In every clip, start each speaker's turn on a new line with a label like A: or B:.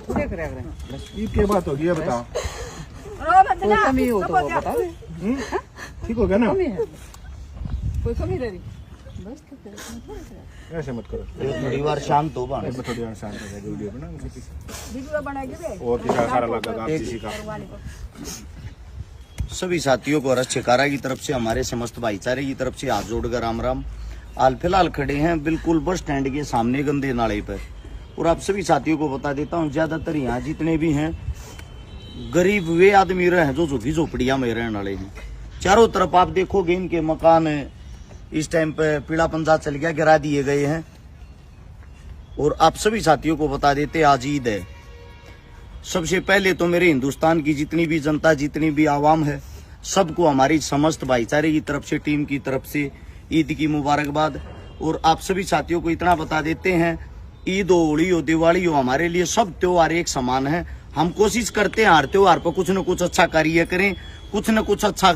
A: थोड़े करे
B: ईद के बात होगी, ये बताओ
A: कोई कमी हो तो बता दे।
B: ठीक हो गया ना?
A: कोई कमी रही बस
B: ऐसे मत करो,
C: थोड़ी बार शांत हो बा,
B: थोड़ी बार शांत हो जाए। वीडियो बना
A: वीडियो बनाएंगे
B: और दिखा सारा लगा आप किसी का।
C: सभी साथियों को रस छिकारा की तरफ से, हमारे समस्त भाईचारे की तरफ से हाथ जोड़कर राम राम। हाल फिलहाल खड़े हैं बिल्कुल बस स्टैंड के सामने गंदे नाले पर, और आप सभी साथियों को बता देता हूँ ज्यादातर यहाँ जितने भी हैं गरीब वे आदमी रहे जो झुग्गी झोपड़िया में रहने वाले हैं। चारों तरफ आप देखोगे इनके मकान इस टाइम पे पीला पंजा चल गया, गिरा दिए गए हैं। और आप सभी साथियों को बता देते आज ईद है। सबसे पहले तो मेरे हिंदुस्तान की जितनी भी जनता, जितनी भी आवाम है, सबको हमारी समस्त भाईचारे की तरफ से, टीम की तरफ से ईद की मुबारकबाद। और आप सभी साथियों को इतना बता देते हैं, ईद हो, होली हो, दिवाली हो, हमारे लिए सब त्योहार एक समान है। हम कोशिश करते हैं हर त्योहार पर कुछ न कुछ अच्छा कार्य करें, कुछ न कुछ अच्छा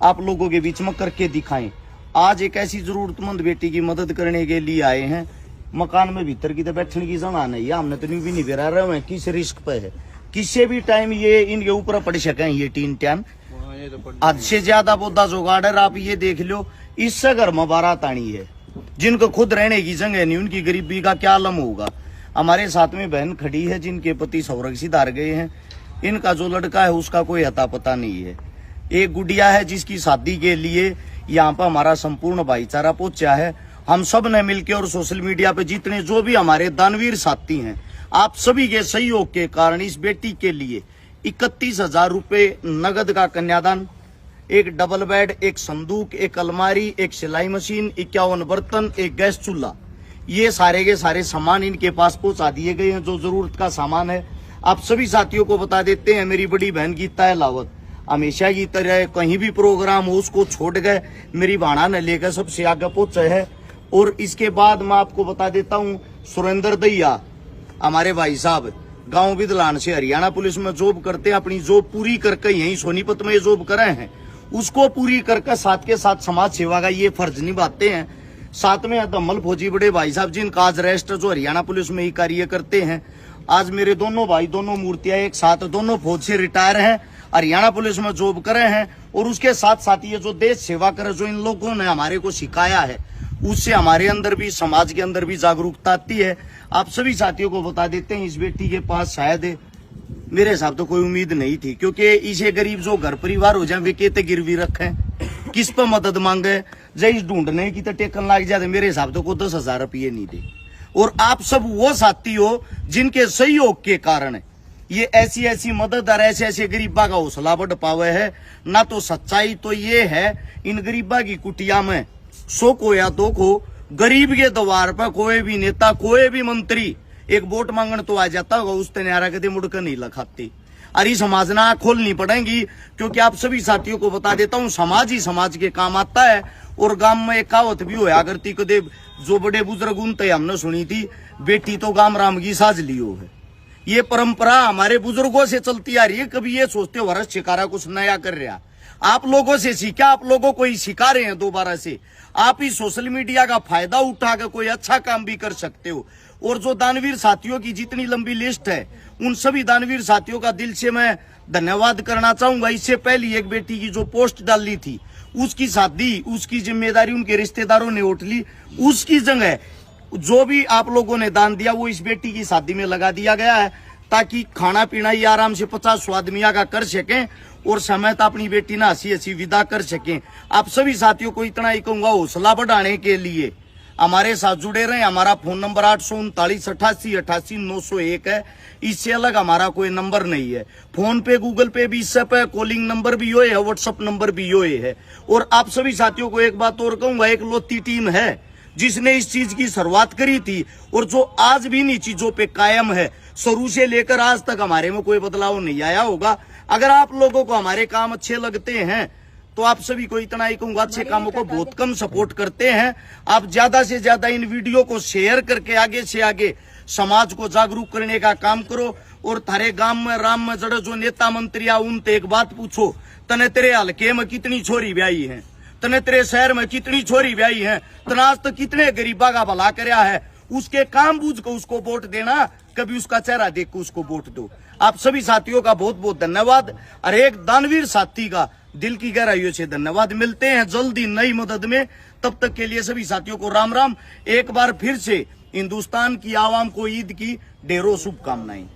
C: आप लोगों के बीच में करके दिखाएं। आज एक ऐसी जरूरतमंद बेटी की मदद करने के लिए आए हैं। मकान में भीतर की तो बैठने की जगह नहीं है, हमने तो न्यू भी नहीं बेरा रहे हैं, किस रिस्क पे है, किसी भी टाइम ये इनके ऊपर पड़ सके ये टीन टैन। हद से ज्यादा पौधा जुगाड़ आप ये देख लो, इससे घर में बारात आनी है, जिनको खुद रहने की जगह नहीं, उनकी गरीबी का क्या आलम होगा। हमारे साथ में बहन खड़ी है जिनके पति संरक्षित हार गए हैं, इनका जो लड़का है उसका कोई अता पता नहीं है। एक गुड़िया है जिसकी शादी के लिए यहाँ पर हमारा संपूर्ण भाईचारा पहुंचा है। हम सब ने मिलकर और सोशल मीडिया पे जितने जो भी हमारे दानवीर साथी हैं, आप सभी के सहयोग के कारण इस बेटी के लिए 31,000 रुपए नगद का कन्यादान, एक डबल बेड, एक संदूक, एक अलमारी, एक सिलाई मशीन, 51 बर्तन, एक गैस चूल्हा, ये सारे के सारे सामान इनके पास पहुंचा दिए गए हैं जो जरूरत का सामान है। आप सभी साथियों को बता देते हैं, मेरी बड़ी बहन गीता है लावत हमेशा की तरह कहीं भी प्रोग्राम हो उसको छोड़ गए, मेरी भाणा ने लेकर सबसे आगे पहुंचे है। और इसके बाद मैं आपको बता देता हूँ, सुरेंद्र दैया हमारे भाई साहब गांव बिदलान से हरियाणा पुलिस में जॉब करते हैं, अपनी जॉब पूरी करके यहीं सोनीपत में जॉब करे हैं, उसको पूरी करके साथ के साथ समाज सेवा का ये फर्ज निभाते हैं। साथ में दमल फौजी बड़े भाई साहब जिनका आज रेस्ट जो हरियाणा पुलिस में ही कार्य करते हैं। आज मेरे दोनों भाई, दोनों मूर्तियां एक साथ, दोनों फौज से रिटायर हैं, हरियाणा पुलिस में जॉब करे हैं। और उसके साथ साथ ये जो देश सेवा करे, जो इन लोगों ने हमारे को सिखाया है, उससे हमारे अंदर भी, समाज के अंदर भी जागरूकता आती है। आप सभी साथियों को बता देते हैं, इस बेटी के पास शायद मेरे हिसाब तो कोई उम्मीद नहीं थी, क्योंकि इसे गरीब जो घर परिवार हो जाए वे कहते गिरवी रखे, किस पर मदद मांगे, जैस ढूंढने की तो टेकन लग जाते, मेरे हिसाब तो कोई 10,000 रुपये नहीं दे। और आप सब वो साथी हो जिनके सहयोग के कारण ये ऐसी ऐसी मदद और ऐसे ऐसे गरीबा का हौसला बढ़ पावे है ना। तो सच्चाई तो ये है, इन गरीबा की कुटिया में 100 को या 2 को गरीब के द्वार पर कोई भी नेता, कोई भी मंत्री एक वोट मांगने तो आ जाता होगा, उस तेनारा कदे मुड़कर नहीं लखाती। अरे समाजना खोलनी पड़ेगी, क्योंकि आप सभी साथियों को बता देता हूँ, समाज ही समाज के काम आता है। और गांव में एक कहावत भी होया करती, कदे जो बड़े बुजुर्ग उनते हमने सुनी थी, बेटी तो गांव राम की साज लियो है। ये परंपरा हमारे बुजुर्गों से चलती आ रही है। कभी ये सोचते हो हरस शिकारा कुछ नया कर रहा, आप लोगों से सीखा, आप लोगों को ही सिखा रहे हैं दोबारा से। आप ही सोशल मीडिया का फायदा उठाकर कोई अच्छा काम भी कर सकते हो। और जो दानवीर साथियों की जितनी लंबी लिस्ट है, उन सभी दानवीर साथियों का दिल से मैं धन्यवाद करना चाहूंगा। इससे पहले एक बेटी की जो पोस्ट डाली थी, उसकी शादी, उसकी जिम्मेदारी उनके रिश्तेदारों ने उठ ली। उसकी जगह जो भी आप लोगों ने दान दिया वो इस बेटी की शादी में लगा दिया गया है, ताकि खाना पीना ही आराम से 50 आदमियों का कर सकें और समय तो अपनी बेटी ना हंसी हंसी विदा कर सकें। आप सभी साथियों को इतना ही कहूंगा, हौसला बढ़ाने के लिए हमारे साथ जुड़े रहे। हमारा फोन नंबर 839-88-88-901 है। इससे अलग हमारा कोई नंबर नहीं है। फोन पे, गूगल पे भी इससे पे, कॉलिंग नंबर भी यो है, व्हाट्सएप नंबर भी यो है। और आप सभी साथियों को एक बात और कहूंगा, एक लोती टीम है जिसने इस चीज की शुरुआत करी थी और जो आज भी इन चीजों पे कायम है। शुरू से लेकर आज तक हमारे में कोई बदलाव नहीं आया होगा। अगर आप लोगों को हमारे काम अच्छे लगते हैं तो आप सभी को इतना ही कहूंगा, अच्छे कामों को बहुत कम सपोर्ट करते हैं। आप ज्यादा से ज्यादा इन वीडियो को शेयर करके आगे से आगे समाज को जागरूक करने का काम करो। और थारे गांव में राम में जड़े जो नेता मंत्री आ, उनसे एक बात पूछो, तने तेरे हल्के में कितनी छोरी ब्याई है, तने तेरे शहर में कितनी छोरी ब्याई है, तनाज तो कितने गरीबा का भला करया है। उसके काम बूझ को उसको वोट देना, कभी उसका चेहरा देख को उसको वोट दो। आप सभी साथियों का बहुत बहुत धन्यवाद और एक दानवीर साथी का दिल की गहराइयों से धन्यवाद। मिलते हैं जल्दी नई मदद में, तब तक के लिए सभी साथियों को राम राम। एक बार फिर से हिंदुस्तान की आवाम को ईद की ढेरों शुभकामनाएं।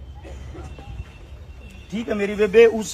C: ठीक है मेरी बेबे। उस